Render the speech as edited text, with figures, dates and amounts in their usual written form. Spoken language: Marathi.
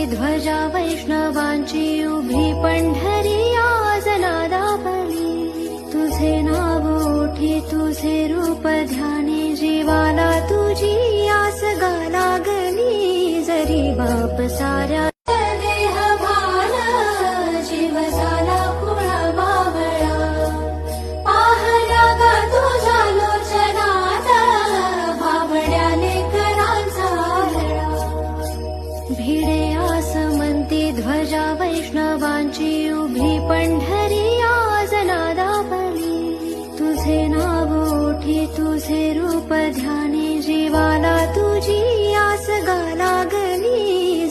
ध्वजा वैष्णवांची उभी पंढरी आज नादाबली. तुझे नाव ओठी तुझे रूप ध्यानी जीवाला तुझी आस गा लागली. जरी बाप साऱ्या देह भान जीव झाला कुळा बावळा. पाहला गा तुझ्या लोचनात भावड्याने करांचा लढा. भिडे आसमंती ध्वजा वैष्णवांची उभी पंढरी आज नादाबली. तुझे नाव ओठी तुझे रूप ध्यानी